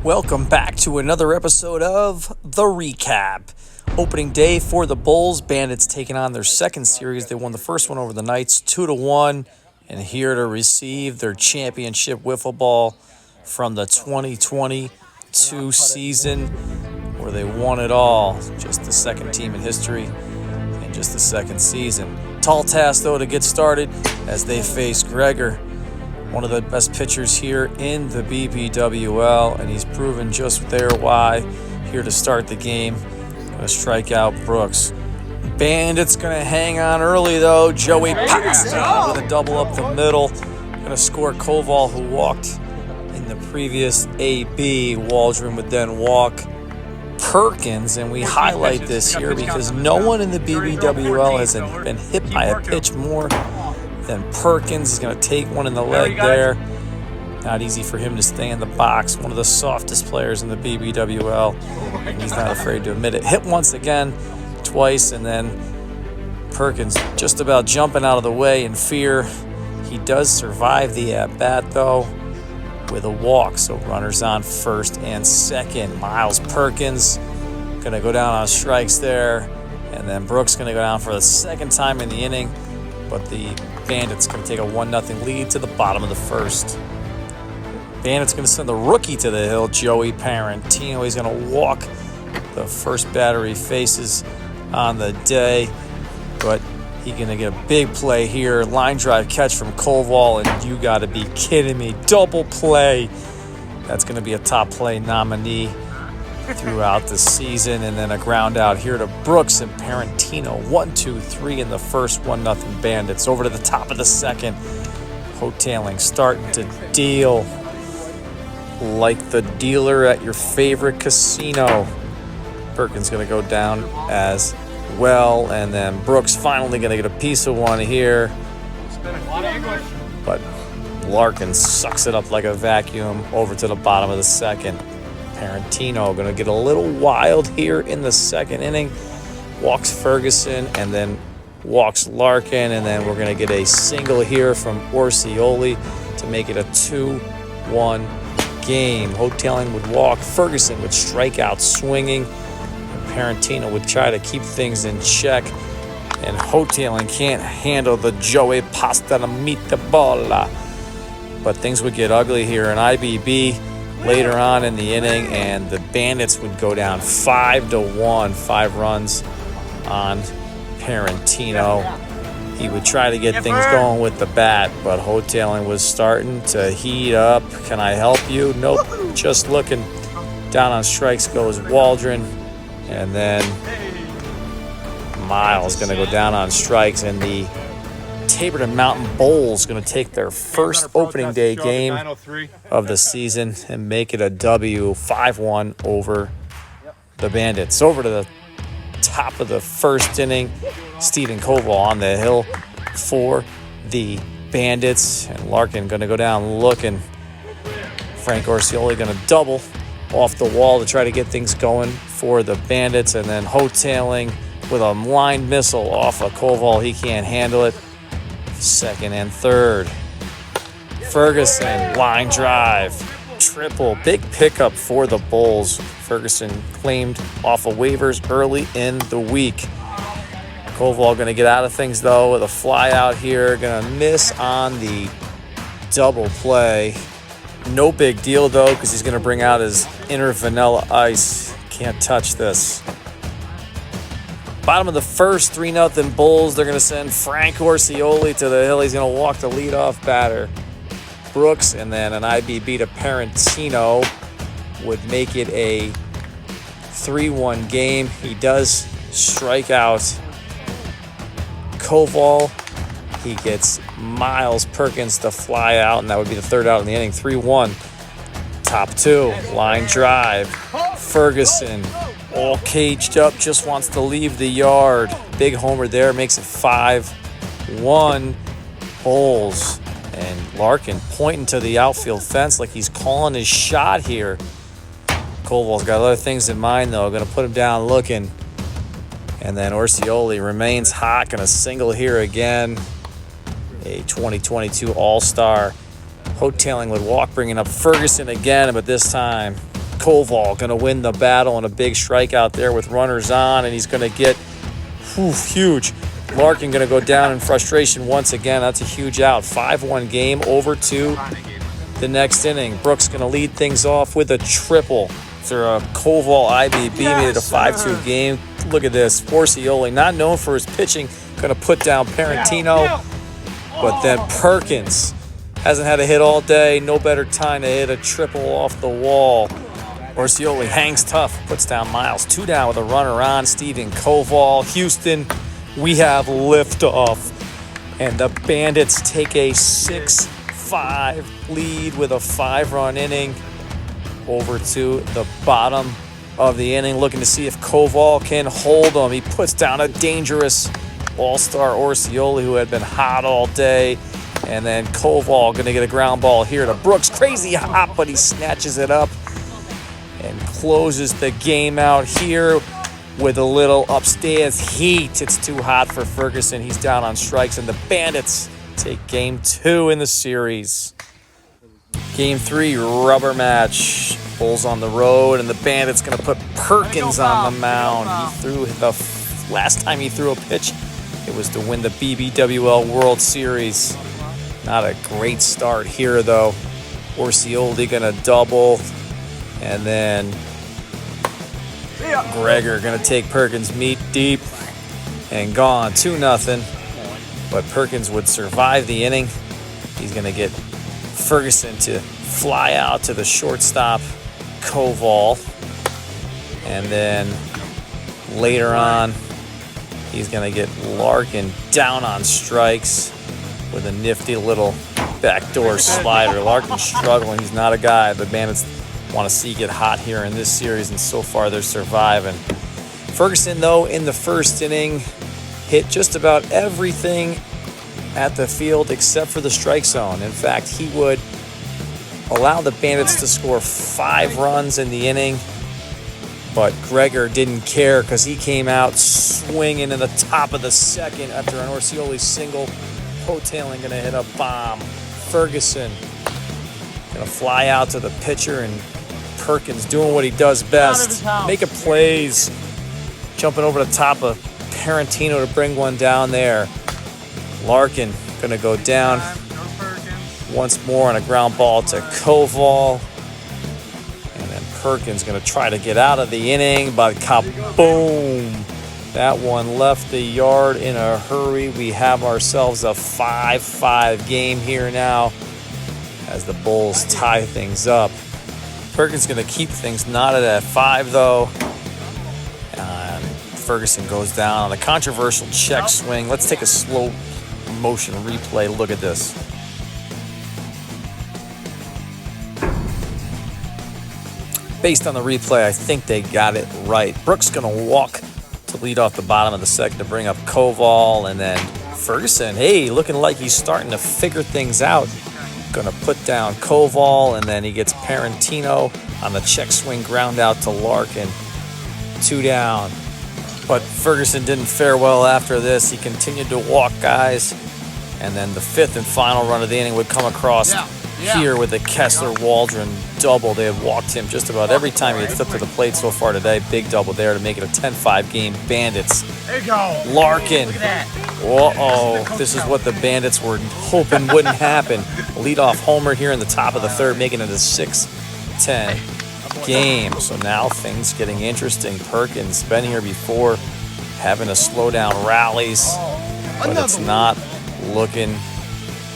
Welcome back to another episode of The Recap. Opening day for the Bulls. Bandits taking on their second series. They won the first one over the Knights 2-1, and here to receive their championship wiffle ball from the 2022 season, where they won it all. Just the second team in history in just the second season. Tall task, though, to get started as they face Gregor, one of the best pitchers here in the BBWL, and he's proven just there why. Here to start the game, going to strike out Brooks. Bandits going to hang on early, though. Joey passes with a double up the middle. Going to score Koval, who walked in the previous AB. Waldron would then walk Perkins, and we highlight this here because no one in the BBWL has been hit by a pitch more than Perkins. Is going to take one in the leg there. Not easy for him to stay in the box. One of the softest players in the BBWL, and he's not afraid to admit it. Hit once again, twice, and then Perkins just about jumping out of the way in fear. He does survive the at-bat, though, with a walk. So runners on first and second. Miles Perkins going to go down on strikes there, and then Brooks going to go down for the second time in the inning, but the Bandits going to take a 1-0 lead to the bottom of the first. Bandits going to send the rookie to the hill, Joey Parentino. He's going to walk the first batter he faces on the day, but he's going to get a big play here. Line drive catch from Koval, and you got to be kidding me. Double play. That's going to be a top play nominee throughout the season, and then a ground out here to Brooks and Parentino. 1-2-3 in the first, 1-0 Bandits. Over to the top of the second. Hoteling starting to deal like the dealer at your favorite casino. Perkins going to go down as well, and then Brooks finally going to get a piece of one here. But Larkin sucks it up like a vacuum. Over to the bottom of the second. Parentino going to get a little wild here in the second inning. Walks Ferguson and then walks Larkin, and then we're going to get a single here from Orsioli to make it a 2-1 game. Hoteling would walk. Ferguson would strike out swinging. And Parentino would try to keep things in check. And Hoteling can't handle the Joey Pasta la Meatball. But things would get ugly here in IBB later on in the inning, and the Bandits would go down 5-1, 5 runs on Parentino. He would try to get things going with the bat, but Hoteling was starting to heat up. Can I help you? Nope. Just looking. Down on strikes goes Waldron, and then Miles going to go down on strikes, and the Taberton Mountain Bulls going to take their first opening day game of the season and make it a W, 5-1 over the Bandits. Over to the top of the first inning, Stephen Koval on the hill for the Bandits, and Larkin going to go down looking. Frank Orsioli going to double off the wall to try to get things going for the Bandits, and then Hoteling with a line missile off of Koval. He can't handle it. Second and third. Ferguson, line drive, triple, big pickup for the Bulls. Ferguson claimed off of waivers early in the week. Koval going to get out of things, though, with a fly out here. Going to miss on the double play. No big deal, though, because he's going to bring out his inner vanilla ice. Can't touch this. Bottom of the first, 3-0 Bulls. They're going to send Frank Orsioli to the hill. He's going to walk the leadoff batter, Brooks, and then an IBB to Parentino would make it a 3-1 game. He does strike out Koval. He gets Miles Perkins to fly out, and that would be the third out in the inning. 3-1. Top two, line drive. Ferguson, all caged up, just wants to leave the yard. Big homer there, makes it 5-1 Bulls. And Larkin pointing to the outfield fence like he's calling his shot here. Koval's got other things in mind, though. Going to put him down looking. And then Orsioli remains hot. Going to single here again. A 2022 All-Star. Hoteling would walk, bringing up Ferguson again, but this time Koval going to win the battle and a big strikeout there with runners on, and he's going to get huge. Larkin going to go down in frustration once again. That's a huge out. 5-1 game, over to the next inning. Brooks going to lead things off with a triple after a Koval IBB made it a 5-2 game. Look at this. Orsioli, not known for his pitching, going to put down Parentino. But then Perkins hasn't had a hit all day. No better time to hit a triple off the wall. Orsioli hangs tough, puts down Miles. 2 down with a runner on. Steven Koval. Houston, we have liftoff. And the Bandits take a 6-5 lead with a 5-run inning. Over to the bottom of the inning, looking to see if Koval can hold him. He puts down a dangerous all-star Orsioli, who had been hot all day. And then Koval going to get a ground ball here to Brooks. Crazy hop, but he snatches it up and closes the game out here with a little upstairs heat. It's too hot for Ferguson. He's down on strikes, and the Bandits take game 2 in the series. Game 3, rubber match. Bulls on the road, and the Bandits going to put Perkins on the mound. He threw last time he threw a pitch, it was to win the BBWL World Series. Not a great start here, though. Orsioli going to double, and then Gregor going to take Perkins meat deep and gone 2-0. But Perkins would survive the inning. He's going to get Ferguson to fly out to the shortstop, Koval, and then later on he's going to get Larkin down on strikes with a nifty little backdoor slider. Larkin's struggling. He's not a guy the Bandits want to see get hot here in this series, and so far they're surviving. Ferguson, though, in the first inning hit just about everything at the field except for the strike zone. In fact, he would allow the Bandits to score 5 runs in the inning, but Gregor didn't care because he came out swinging in the top of the second after an Orsioli single. Hotailing going to hit a bomb. Ferguson going to fly out to the pitcher, and Perkins doing what he does best, making plays, jumping over the top of Parentino to bring one down there. Larkin going to go down once more on a ground ball to Koval. And then Perkins going to try to get out of the inning, but kaboom! That one left the yard in a hurry. We have ourselves a 5-5 game here now as the Bulls tie things up. Perkins going to keep things knotted at 5, though. And Ferguson goes down on a controversial check swing. Let's take a slow motion replay. Look at this. Based on the replay, I think they got it right. Brooks going to walk to lead off the bottom of the second to bring up Koval, and then Ferguson, hey, looking like he's starting to figure things out. Going to put down Koval, and then he gets Parentino on the check swing ground out to Larkin. 2 down. But Ferguson didn't fare well after this. He continued to walk guys, and then the 5th and final run of the inning would come across here with the Kessler-Waldron double. They had walked him just about every time he had flipped to the plate so far today. Big double there to make it a 10-5 game. Bandits. There you go. Larkin. Look at that. Uh-oh. This is what the Bandits were hoping wouldn't happen. Leadoff homer here in the top of the 3rd, making it a 6-10 game. So now things getting interesting. Perkins been here before, having to slow down rallies, but it's not looking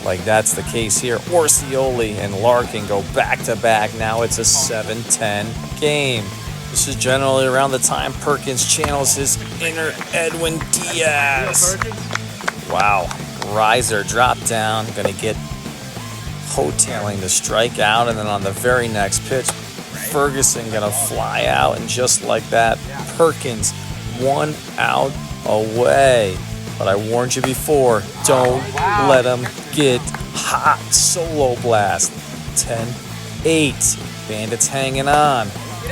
like that's the case here. Orsioli and Larkin go back-to-back. Now it's a 7-10 game. This is generally around the time Perkins channels his inner Edwin Diaz. Wow. Riser drop down. Going to get Hotailing to strike out. And then on the very next pitch, Ferguson going to fly out. And just like that, Perkins 1 out away. But I warned you before, don't let him get hot. Solo blast. 10-8. Bandits hanging on.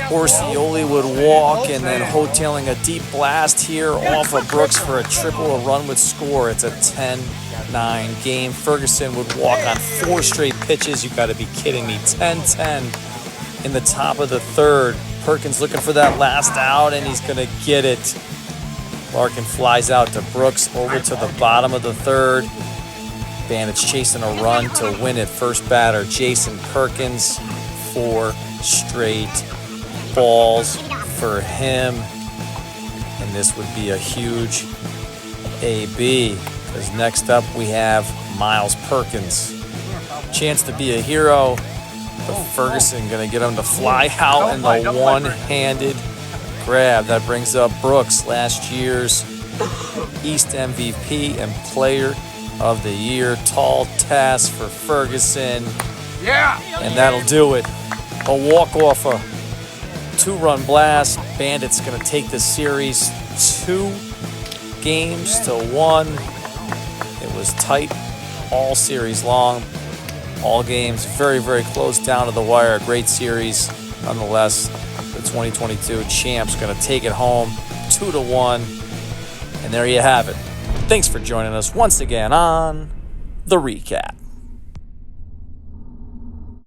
Orsioli would walk, and then Hotailing a deep blast here off of Brooks for a triple. A run would score. It's a 10-9 game. Ferguson would walk on 4 straight pitches. You got to be kidding me. 10-10. in the top of the third. Perkins looking for that last out, and he's going to get it. Larkin flies out to Brooks over to the bottom of the third. Bandits chasing a run to win it. First batter, Jason Perkins. 4 straight balls for him. And this would be a huge AB, because next up we have Miles Perkins. Chance to be a hero, but Ferguson going to get him to fly out in the one-handed grab. That brings up Brooks, last year's East MVP and Player of the Year. Tall task for Ferguson. Yeah! And that'll do it. A walk-off, a 2-run blast. Bandits going to take this series 2 games to 1. It was tight all series long. All games very, very close down to the wire. Great series. Nonetheless, the 2022 champs going to take it home 2-1. And there you have it. Thanks for joining us once again on The Recap.